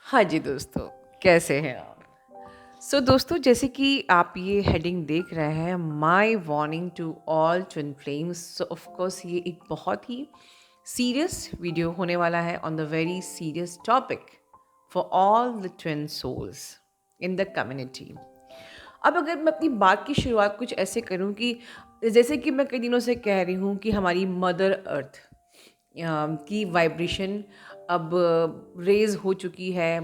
हाँ जी दोस्तों, कैसे हैं आप? दोस्तों, जैसे कि आप ये हेडिंग देख रहे हैं, my warning to all twin flames. Of course ये एक बहुत ही सीरियस वीडियो होने वाला है on the very serious topic for all the twin souls in the community. अब अगर मैं अपनी बात की शुरुआत कुछ ऐसे करूं कि जैसे कि मैं कई दिनों से कह रही हूं कि हमारी मदर अर्थ की वाइब्रेशन अब रेज हो चुकी है।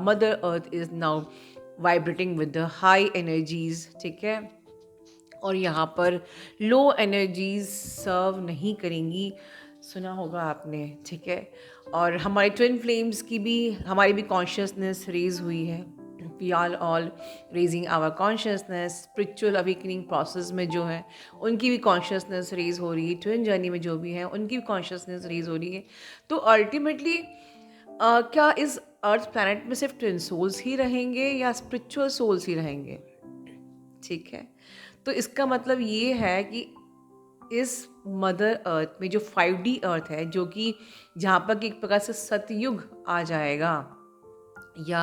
Mother earth is now vibrating with the high energies, ठीक है। और यहाँ पर लो एनर्जीज सर्व नहीं करेंगी, सुना होगा आपने, ठीक है। और हमारे ट्विन फ्लेम्स की भी हमारी भी कॉन्शियसनेस रेज हुई है। We are all raising our consciousness. Spiritual awakening process में जो है उनकी भी कॉन्शियसनेस रेज हो रही है, ट्विन जर्नी में जो भी है उनकी भी कॉन्शियसनेस रेज हो रही है। तो अल्टीमेटली क्या इस अर्थ प्लैनेट में सिर्फ ट्विन सोल्स ही रहेंगे या स्पिरिचुअल सोल्स ही रहेंगे? ठीक है। तो इसका मतलब ये है कि इस मदर अर्थ में जो 5D अर्थ है, जो कि जहाँ पर कि एक प्रकार से सतयुग आ जाएगा, या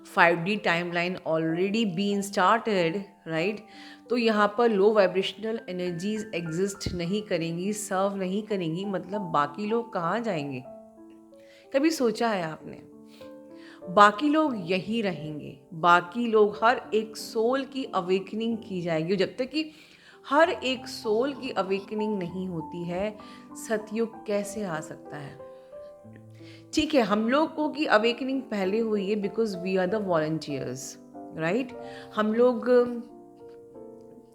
5D timeline already been started, right. तो यहाँ पर लो वाइब्रेशनल एनर्जीज एग्जिस्ट नहीं करेंगी, सर्व नहीं करेंगी। मतलब बाकी लोग कहाँ जाएंगे? कभी सोचा है आपने? बाकी लोग यही रहेंगे। बाकी लोग, हर एक सोल की अवेकनिंग की जाएगी। जब तक कि हर एक सोल की अवेकनिंग नहीं होती है, सतयुग कैसे आ सकता है? ठीक है, हम लोग को की अवेकनिंग पहले हुई है because we are the volunteers, right. हम लोग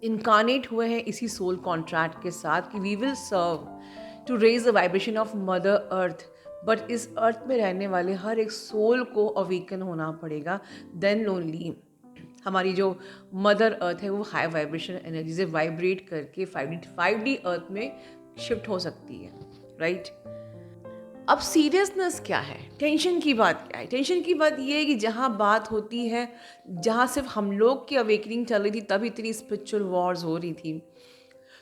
इनकारनेट हुए हैं इसी सोल कॉन्ट्रैक्ट के साथ कि we will serve to raise the vibration of mother earth. But इस अर्थ में रहने वाले हर एक सोल को अवेकन होना पड़ेगा, देन ओनली हमारी जो मदर अर्थ है वो हाई वाइब्रेशन एनर्जी से वाइब्रेट करके 5D अर्थ में शिफ्ट हो सकती है, राइट। अब सीरियसनेस क्या है? टेंशन की बात क्या है? टेंशन की बात ये है कि जहाँ बात होती है, जहाँ सिर्फ हम लोग की अवेकनिंग चल रही थी तब इतनी स्पिरिचुअल वॉर्स हो रही थी,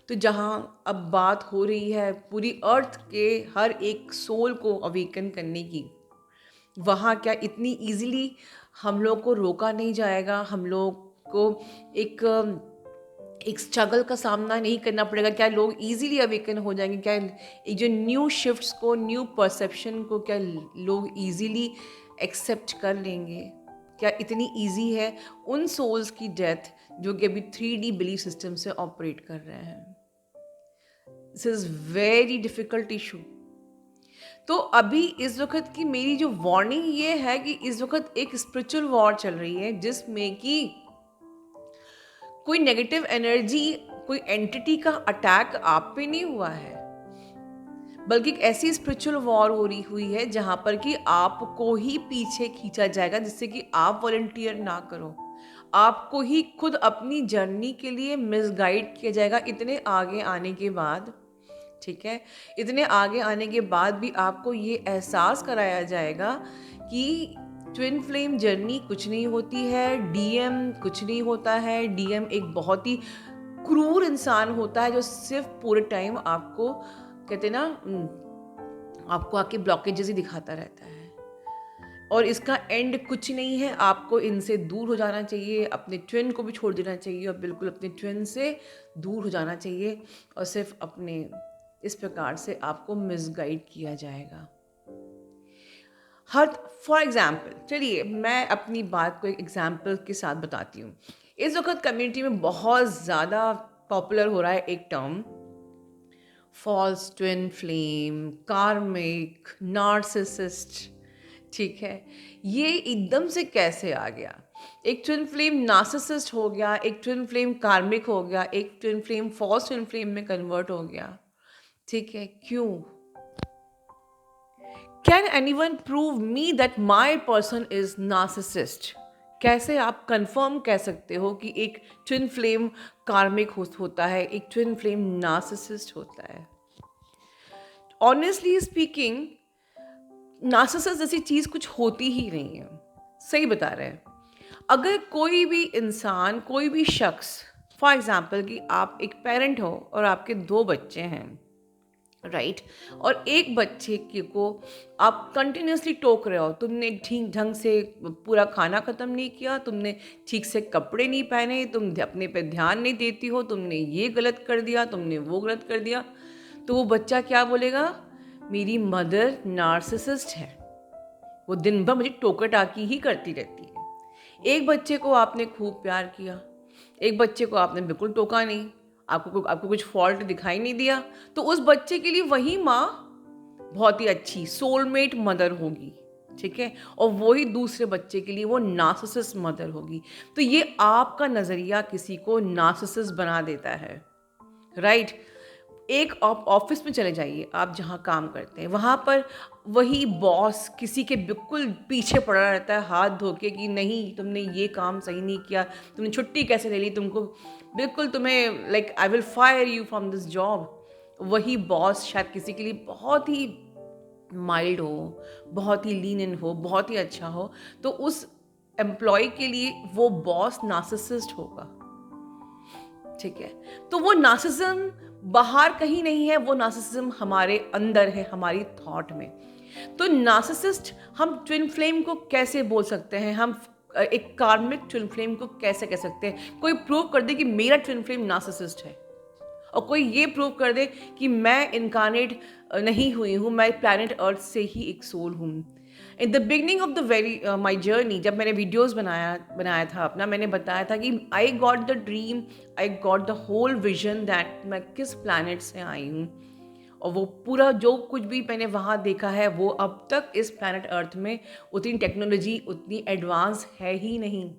तो जहाँ अब बात हो रही है पूरी अर्थ के हर एक सोल को अवेकन करने की, वहाँ क्या इतनी इजीली हम लोग को रोका नहीं जाएगा? हम लोग को एक एक स्ट्रगल का सामना नहीं करना पड़ेगा? क्या लोग इजीली अवेकन हो जाएंगे? क्या एक जो न्यू शिफ्ट्स को, न्यू परसेप्शन को क्या लोग इजीली एक्सेप्ट कर लेंगे? क्या इतनी इजी है उन सोल्स की डेथ जो कि अभी 3D बिलीफ सिस्टम से ऑपरेट कर रहे हैं? This is very difficult issue. तो अभी इस वक्त की मेरी जो वार्निंग ये है कि इस वक्त एक स्पिरिचुअल वॉर चल रही है जिसमें कि कोई नेगेटिव एनर्जी, कोई एंटिटी का अटैक आप पे नहीं हुआ है, बल्कि एक ऐसी स्पिरिचुअल वॉर हो रही हुई है जहां पर कि आपको ही पीछे खींचा जाएगा, जिससे कि आप वॉलंटियर ना करो। आपको ही खुद अपनी जर्नी के लिए मिसगाइड किया जाएगा इतने आगे आने के बाद, ठीक है। इतने आगे आने के बाद भी आपको ये एहसास कराया जाएगा कि ट्विन फ्लेम जर्नी कुछ नहीं होती है, डीएम कुछ नहीं होता है। डीएम एक बहुत ही क्रूर इंसान होता है जो सिर्फ पूरे टाइम आपको, कहते हैं ना, आपको आके ब्लॉकेजेस ही दिखाता रहता है। और इसका एंड कुछ नहीं है। आपको इनसे दूर हो जाना चाहिए, अपने ट्विन को भी छोड़ देना चाहिए और बिल्कुल अपने ट्विन से दूर हो जाना चाहिए, और सिर्फ अपने इस प्रकार से आपको मिसगाइड किया जाएगा। हर फॉर एग्जाम्पल, चलिए मैं अपनी बात को एक एग्जाम्पल के साथ बताती हूँ। इस वक्त कम्युनिटी में बहुत ज़्यादा पॉपुलर हो रहा है एक टर्म, फॉल्स ट्विन फ्लेम, कार्मिक, नार्सिसिस्ट, ठीक है। ये एकदम से कैसे आ गया? एक ट्विन फ्लेम नार्सिसिस्ट हो गया, एक ट्विन फ्लेम कार्मिक हो गया, एक twin flame false twin flame में कन्वर्ट हो गया, ठीक है। क्यों? Can anyone prove me that my person is narcissist? कैसे आप कंफर्म कह सकते हो कि एक ट्विन फ्लेम कार्मिक होता है, एक ट्विन फ्लेम नार्सिसिस्ट होता है? ऑनेस्टली स्पीकिंग, नार्सिसिस जैसी चीज़ कुछ होती ही नहीं है। सही बता रहे हैं। अगर कोई भी इंसान, कोई भी शख्स, फॉर एग्जाम्पल कि आप एक पेरेंट हो और आपके 2 बच्चे हैं, राइट। और एक बच्चे को आप कंटिन्यूअसली टोक रहे हो, तुमने ठीक ढंग से पूरा खाना ख़त्म नहीं किया, तुमने ठीक से कपड़े नहीं पहने, तुम अपने पे ध्यान नहीं देती हो, तुमने ये गलत कर दिया, तुमने वो गलत कर दिया, तो वो बच्चा क्या बोलेगा? मेरी मदर नार्सिसिस्ट है, वो दिन भर मुझे टोका टाकी ही करती रहती है। एक बच्चे को आपने खूब प्यार किया, एक बच्चे को आपने बिल्कुल टोका नहीं, आपको कुछ फॉल्ट दिखाई नहीं दिया, तो उस बच्चे के लिए वही माँ बहुत ही अच्छी सोलमेट मदर होगी, ठीक है? और वही दूसरे बच्चे के लिए वो नार्सिसिस्ट मदर होगी। तो ये आपका नज़रिया किसी को नार्सिसिस्ट बना देता है, राइट? एक आप ऑफिस में चले जाइए, आप जहाँ काम करते हैं, वहाँ पर वही बॉस किसी के बिल्कुल पीछे पड़ा रहता है हाथ धो के कि नहीं तुमने ये काम सही नहीं किया, तुमने छुट्टी कैसे ले ली, तुमको बिल्कुल तुम्हें like I will fire you from this job. वही बॉस शायद किसी के लिए बहुत ही माइल्ड हो, बहुत ही लीनियंट हो, बहुत ही अच्छा हो, तो उस एम्प्लॉय के लिए वो बॉस नार्सिसिस्ट होगा, ठीक है? तो वो नार्सिसिज्म बाहर कहीं नहीं है, वो नार्सिसिज्म हमारे अंदर है, हमारी थॉट में। तो नार्सिसिस्ट हम ट्विन फ्लेम को कैसे बोल सकते हैं? हम एक कार्मिक ट्विन फ्लेम को कैसे कह सकते हैं? कोई प्रूव कर दे कि मेरा ट्विन फ्लेम नार्सिसिस्ट है, और कोई ये प्रूव कर दे कि मैं इनकारनेट नहीं हुई हूँ, मैं प्लैनेट अर्थ से ही एक सोल हूँ। In the beginning of the very my journey, जब मैंने वीडियोज़ बनाया था अपना, मैंने बताया था कि I got the dream, I got the whole vision that मैं किस प्लैनेट से आई हूँ, और वो पूरा जो कुछ भी मैंने वहाँ देखा है वो अब तक इस प्लैनेट अर्थ में उतनी टेक्नोलॉजी उतनी एडवांस है ही नहीं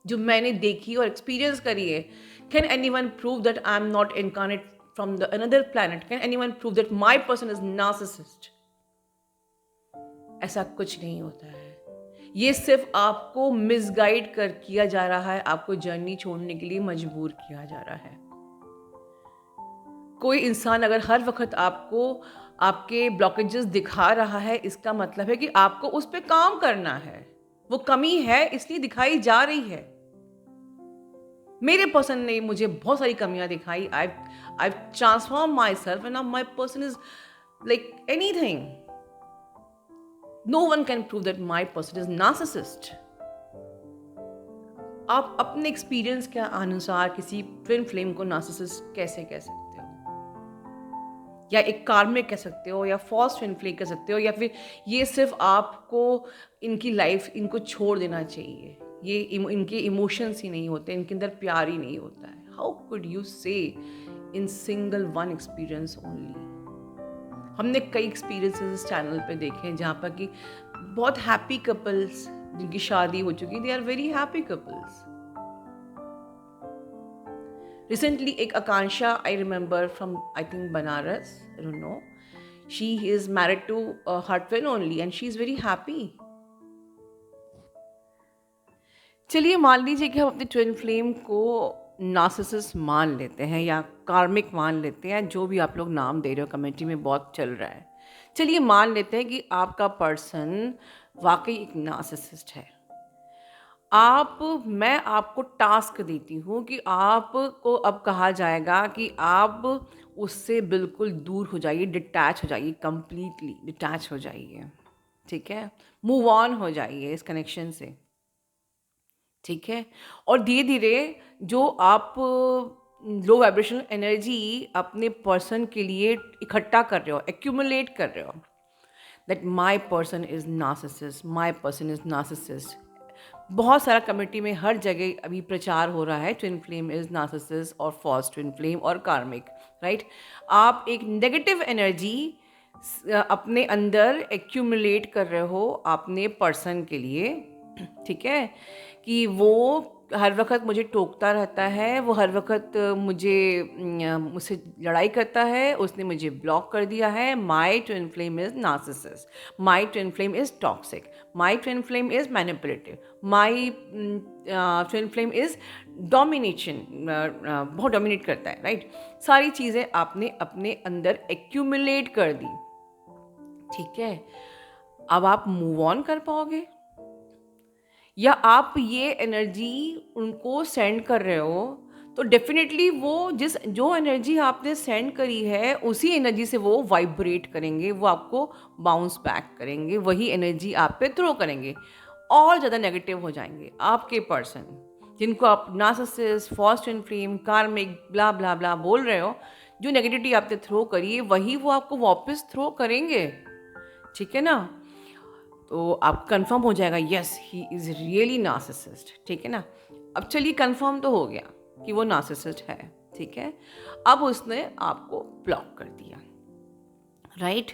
जो मैंने देखी और एक्सपीरियंस करी है। Can anyone prove that I am not incarnate from the another planet? Can anyone prove that my person is narcissist? ऐसा कुछ नहीं होता है। ये सिर्फ आपको मिसगाइड कर किया जा रहा है, आपको जर्नी छोड़ने के लिए मजबूर किया जा रहा है। कोई इंसान अगर हर वक्त आपको आपके ब्लॉकेजेस दिखा रहा है, इसका मतलब है कि आपको उस पर काम करना है। वो कमी है इसलिए दिखाई जा रही है। मेरे पर्सन ने मुझे बहुत सारी कमियां दिखाई। I transform myself and my person is like anything. No one can prove that my person is narcissist. आप अपने एक्सपीरियंस के अनुसार किसी ट्विन फ्लेम को नार्सिसिस्ट कैसे कह सकते हो, या एक कार्मिक कह सकते हो, या फॉल्स ट्विन फ्लेम कह सकते हो, या फिर ये सिर्फ आपको इनकी लाइफ इनको छोड़ देना चाहिए, ये इनके इमोशंस ही नहीं होते, इनके अंदर प्यार ही नहीं होता है। हाउ कुड यू से in single one experience only? हमने कई एक्सपीरियंसेस इस चैनल पे देखे हैं जहाँ पर कि बहुत हैप्पी कपल्स जिनकी शादी हो चुकी, they are very happy couples. Recently एक Akanksha, I remember from I think Banaras, I don't know, she is married to her twin only and she is very happy. चलिए मान लीजिए कि हम अपने ट्विन फ्लेम को नार्सिसिस्ट मान लेते हैं या कार्मिक मान लेते हैं, जो भी आप लोग नाम दे रहे हो, कमेंट्री में बहुत चल रहा है। चलिए मान लेते हैं कि आपका पर्सन वाकई एक नार्सिसिस्ट है। मैं आपको टास्क देती हूँ कि आपको अब कहा जाएगा कि आप उससे बिल्कुल दूर हो जाइए, डिटैच हो जाइए, कंप्लीटली डिटैच हो जाइए, ठीक है? मूव ऑन हो जाइए इस कनेक्शन से, ठीक है? और धीरे-धीरे जो आप लो वाइब्रेशनल एनर्जी अपने पर्सन के लिए इकट्ठा कर रहे हो, एक्यूमुलेट कर रहे हो, that my person is narcissist, my person is narcissist. बहुत सारा कम्युनिटी में हर जगह अभी प्रचार हो रहा है ट्विन फ्लेम इज़ नार्सिसिस्ट और फॉल्स ट्विन फ्लेम और कार्मिक, राइट? आप एक नेगेटिव एनर्जी अपने अंदर एक्यूमुलेट कर रहे हो अपने पर्सन के लिए, ठीक है? कि वो हर वक़्त मुझे टोकता रहता है, वो हर वक़्त मुझसे लड़ाई करता है, उसने मुझे ब्लॉक कर दिया है। My twin flame is narcissist, my twin flame is toxic, my twin flame is manipulative, my twin flame is domination, बहुत डोमिनेट करता है, राइट? सारी चीज़ें आपने अपने अंदर एक्यूमुलेट कर दी, ठीक है? अब आप मूव ऑन कर पाओगे? या आप ये एनर्जी उनको सेंड कर रहे हो तो डेफिनेटली वो जो एनर्जी आपने सेंड करी है उसी एनर्जी से वो वाइब्रेट करेंगे, वो आपको बाउंस बैक करेंगे, वही एनर्जी आप पे थ्रो करेंगे। और ज़्यादा नेगेटिव हो जाएंगे आपके पर्सन, जिनको आप नार्सिसिस्ट, फॉल्स ट्विन फ्लेम, कार्मिक, ब्ला ब्ला ब्ला बोल रहे हो। जो नेगेटिविटी आपने थ्रो करी है वही वो आपको वापस थ्रो करेंगे, ठीक है ना। तो आप कंफर्म हो जाएगा, yes he is really narcissist, ठीक है ना। अब चलिए कंफर्म तो हो गया कि वो नार्सिसिस्ट है, ठीक है। अब उसने आपको ब्लॉक कर दिया, राइट।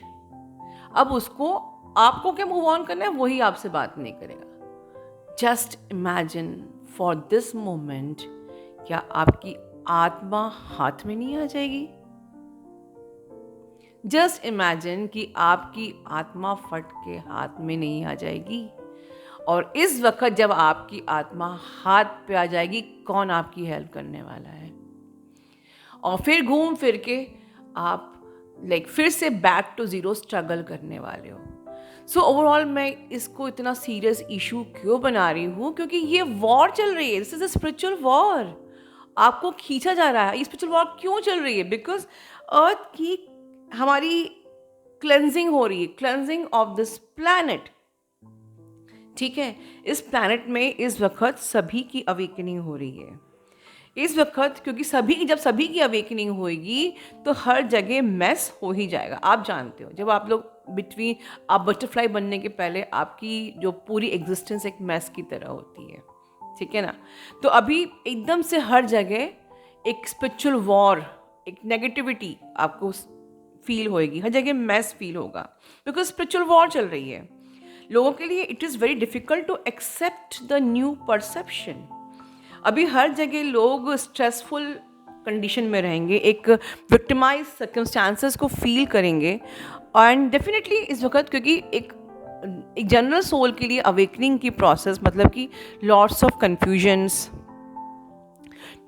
अब उसको आपको क्या मूव ऑन करना है, वही आपसे बात नहीं करेगा। Just imagine for this moment, क्या आपकी आत्मा हाथ में नहीं आ जाएगी? जस्ट इमेजिन कि आपकी आत्मा फट के हाथ में नहीं आ जाएगी। और इस वक्त जब आपकी आत्मा हाथ पे आ जाएगी, कौन आपकी हेल्प करने वाला है? और फिर घूम फिर के आप फिर से बैक टू ज़ीरो स्ट्रगल करने वाले हो। सो ओवरऑल मैं इसको इतना सीरियस इशू क्यों बना रही हूँ, क्योंकि ये वॉर चल रही है, this is a spiritual war. आपको खींचा जा रहा है। ये स्पिरिचुअल वॉर क्यों चल रही है? बिकॉज अर्थ की हमारी क्लेंजिंग हो रही है, क्लेंजिंग ऑफ दिस प्लैनेट, ठीक है। इस प्लैनेट में इस वक्त सभी की अवेकनिंग हो रही है इस वक्त, क्योंकि जब सभी की अवेकनिंग होगी तो हर जगह मैस हो ही जाएगा। आप जानते हो, जब आप लोग आप बटरफ्लाई बनने के पहले आपकी जो पूरी एग्जिस्टेंस एक मैस की तरह होती है, ठीक है ना। तो अभी एकदम से हर जगह एक स्पिरिचुअल वॉर, एक नेगेटिविटी आपको फील होएगी, हर जगह मैस फील होगा, बिकॉज स्पिरिचुअल वॉर चल रही है। लोगों के लिए it is very difficult to accept the new perception. अभी हर जगह लोग स्ट्रेसफुल कंडीशन में रहेंगे, एक विक्टिमाइज सर्कमस्टांसेस को फील करेंगे। एंड डेफिनेटली इस वक्त, क्योंकि एक जनरल सोल के लिए अवेकनिंग की प्रोसेस मतलब कि lots of confusions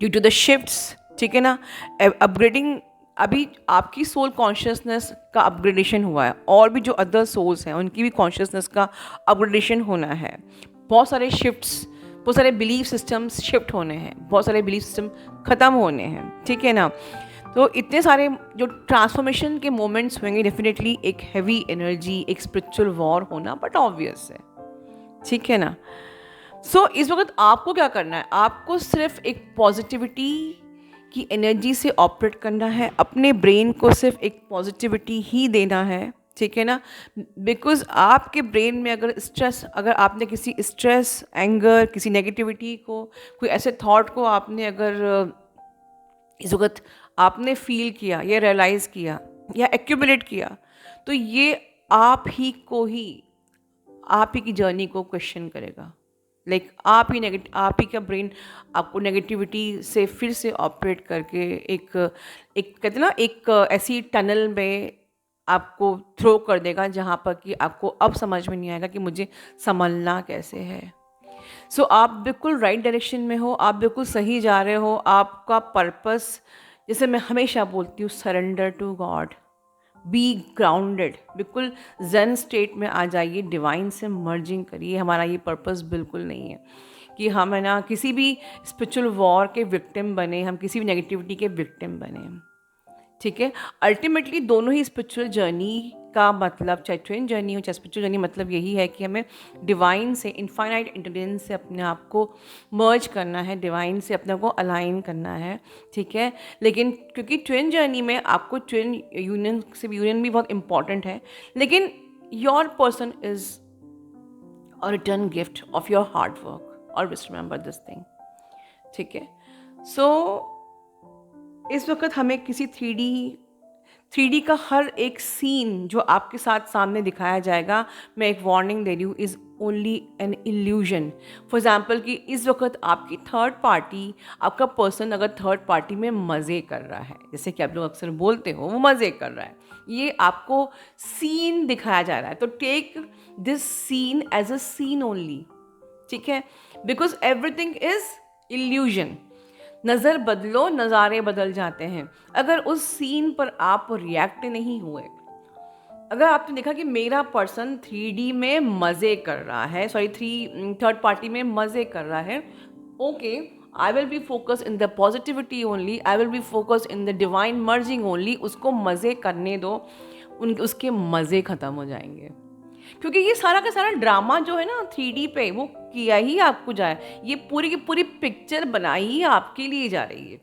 due to the shifts, ठीक है ना, अपग्रेडिंग। अभी आपकी सोल कॉन्शियसनेस का अपग्रेडेशन हुआ है, और भी जो अदर सोल्स हैं उनकी भी कॉन्शियसनेस का अपग्रेडेशन होना है। बहुत सारे शिफ्ट्स, बहुत सारे बिलीफ सिस्टम्स शिफ्ट होने हैं, बहुत सारे बिलीफ सिस्टम ख़त्म होने हैं, ठीक है ना। तो इतने सारे जो ट्रांसफॉर्मेशन के मोमेंट्स होंगे, डेफिनेटली एक हैवी एनर्जी, एक स्पिरिचुअल वॉर होना बट ऑब्वियस है, ठीक है ना। सो इस वक्त आपको क्या करना है? आपको सिर्फ एक पॉजिटिविटी की एनर्जी से ऑपरेट करना है, अपने ब्रेन को सिर्फ एक पॉजिटिविटी ही देना है, ठीक है ना। बिकॉज आपके ब्रेन में अगर आपने किसी स्ट्रेस, एंगर, किसी नेगेटिविटी को, कोई ऐसे थॉट को आपने अगर इस वक्त आपने फील किया या रियलाइज़ किया या एक्यूमुलेट किया, तो ये आप ही की जर्नी को क्वेश्चन करेगा। आप ही का ब्रेन आपको नेगेटिविटी से फिर से ऑपरेट करके एक कहते हैं ना, एक ऐसी टनल में आपको थ्रो कर देगा जहाँ पर कि आपको अब समझ में नहीं आएगा कि मुझे संभलना कैसे है। सो आप बिल्कुल राइट डायरेक्शन में हो, आप बिल्कुल सही जा रहे हो। आपका पर्पस, जैसे मैं हमेशा बोलती हूँ, surrender to God, be grounded, बिल्कुल ज़ेन स्टेट में आ जाइए, डिवाइन से मर्जिंग करिए। हमारा ये पर्पस बिल्कुल नहीं है कि हम है ना किसी भी स्पिरिचुअल वॉर के विक्टिम बने, हम किसी भी नेगेटिविटी के विक्टिम बने, ठीक है। अल्टीमेटली दोनों ही स्पिरिचुअल जर्नी का मतलब, चाहे ट्विन जर्नी हो चाहे स्पिरिचुअल जर्नी, मतलब यही है कि हमें डिवाइन से, इनफाइनाइट इंटेलिजेंस से अपने आप को मर्ज करना है, डिवाइन से अपने को अलाइन करना है, ठीक है। लेकिन क्योंकि ट्विन जर्नी में आपको ट्विन यूनियन भी बहुत इंपॉर्टेंट है, लेकिन your person is a return gift of your hard work, always remember this thing, ठीक है। सो इस वक्त हमें किसी 3D का हर एक सीन जो आपके साथ सामने दिखाया जाएगा, मैं एक वार्निंग दे रही हूँ, is only an illusion. For example कि इस वक्त आपकी थर्ड पार्टी, आपका पर्सन अगर थर्ड पार्टी में मज़े कर रहा है, जैसे कि आप लोग अक्सर बोलते हो वो मज़े कर रहा है, ये आपको सीन दिखाया जा रहा है, तो take this scene as a scene only, ठीक है। Because everything is illusion. नज़र बदलो, नज़ारे बदल जाते हैं। अगर उस सीन पर आप रिएक्ट नहीं हुए, अगर आपने देखा कि मेरा पर्सन 3D में मज़े कर रहा है, थर्ड पार्टी में मज़े कर रहा है, okay, I will be focus in the positivity only, I will be focus in the divine merging only. उसको मज़े करने दो, उसके मज़े ख़त्म हो जाएंगे। क्योंकि ये सारा का सारा ड्रामा जो है ना 3D पे, वो किया ही आपको जाए, ये पूरी की पूरी पिक्चर बनाई ही आपके लिए जा रही है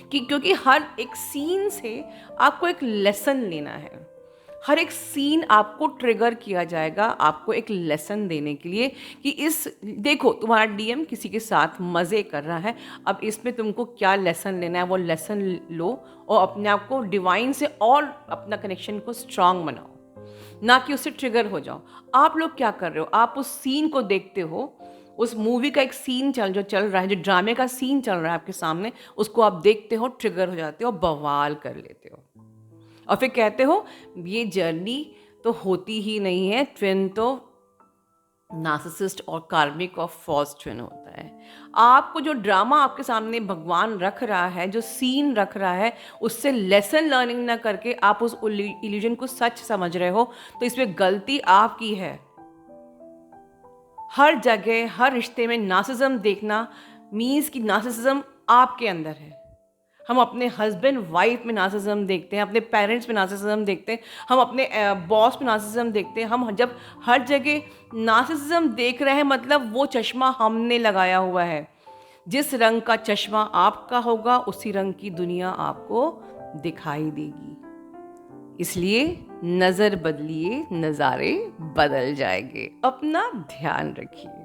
कि क्योंकि हर एक सीन से आपको एक लेसन लेना है। हर एक सीन आपको ट्रिगर किया जाएगा आपको एक लेसन देने के लिए कि इस देखो तुम्हारा डीएम किसी के साथ मज़े कर रहा है, अब इसमें तुमको क्या लेसन लेना है वो लेसन लो और अपने आप को डिवाइन से और अपना कनेक्शन को स्ट्रांग बनाओ, ना कि उससे ट्रिगर हो जाओ। आप लोग क्या कर रहे हो, आप उस सीन को देखते हो, उस मूवी का एक सीन जो चल रहा है, जो ड्रामे का सीन चल रहा है आपके सामने, उसको आप देखते हो, ट्रिगर हो जाते हो, बवाल कर लेते हो और फिर कहते हो ये जर्नी तो होती ही नहीं है, ट्विन तो नार्सिसिस्ट और कार्मिक और फॉल्स ट्विन होता है। आपको जो ड्रामा आपके सामने भगवान रख रहा है, जो सीन रख रहा है, उससे लेसन लर्निंग ना करके आप उस इल्यूजन को सच समझ रहे हो, तो इसमें गलती आपकी है। हर जगह हर रिश्ते में नार्सिसिज्म देखना मीन्स कि नार्सिसिज्म आपके अंदर है। हम अपने हस्बैंड वाइफ में नार्सिसिज्म देखते हैं, अपने पेरेंट्स में नार्सिसिज्म देखते हैं, हम अपने बॉस में नार्सिसिज्म देखते हैं। हम जब हर जगह नार्सिसिज्म देख रहे हैं मतलब वो चश्मा हमने लगाया हुआ है। जिस रंग का चश्मा आपका होगा उसी रंग की दुनिया आपको दिखाई देगी। इसलिए नज़र बदलिए, नज़ारे बदल जाएंगे। अपना ध्यान रखिए।